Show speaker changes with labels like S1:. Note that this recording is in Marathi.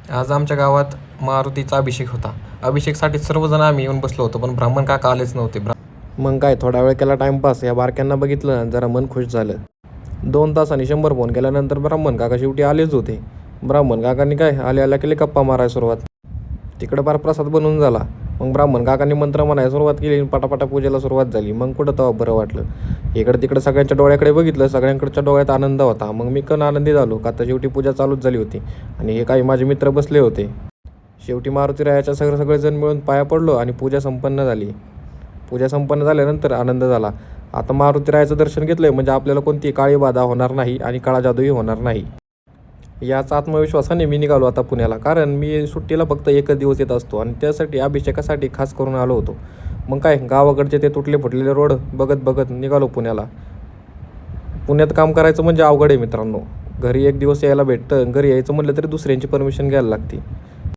S1: आज आमच्या गावात मारुतीचा अभिषेक होता. अभिषेकसाठी सर्वजण आम्ही येऊन बसलो होतो, पण ब्राह्मण काका आलेच नव्हते.
S2: मग काय थोडा वेळ केला टाइमपास. या बारक्यांना बघितलं आणि जरा मन खुश झालं. 2 तासांनी 100 फोन केल्यानंतर ब्राह्मण काका शेवटी आलेच होते. ब्राह्मण काकांनी काय आल्या केली गप्पा मारायला सुरुवात. तिकडं फार प्रसाद बनवून झाला. मग ब्राह्मण काकांनी मंत्र म्हणायला सुरुवात केली. पटापटा पूजेला सुरुवात झाली. मग कुठं तेव्हा बरं वाटलं. इकडं तिकडं सगळ्यांच्या डोळ्याकडे बघितलं. सगळ्यांकडच्या डोळ्यात आनंद होता. मग मी पण आनंदी झालो का आता शेवटी पूजा चालूच झाली होती आणि हे काही माझे मित्र बसले होते. शेवटी मारुतीरायाच्या सगळेजण मिळून पाया पडलो आणि पूजा संपन्न झाली. पूजा संपन्न झाल्यानंतर आनंद झाला. आता मारुतीरायाचं दर्शन घेतलंय म्हणजे आपल्याला कोणती काळी बाधा होणार नाही आणि काळा जादूही होणार नाही. याचा आत्मविश्वासाने मी निघालो आता पुण्याला. कारण मी सुट्टीला फक्त एकच दिवस येत असतो आणि त्यासाठी अभिषेकासाठी खास करून आलो होतो. मग काय गावाकडचे ते तुटले फुटलेले रोड बघत बघत निघालो पुण्याला. पुण्यात काम करायचं म्हणजे अवघड आहे मित्रांनो. घरी एक दिवस यायला भेटतं, घरी यायचं म्हटलं तरी दुसऱ्यांची परमिशन घ्यायला लागते.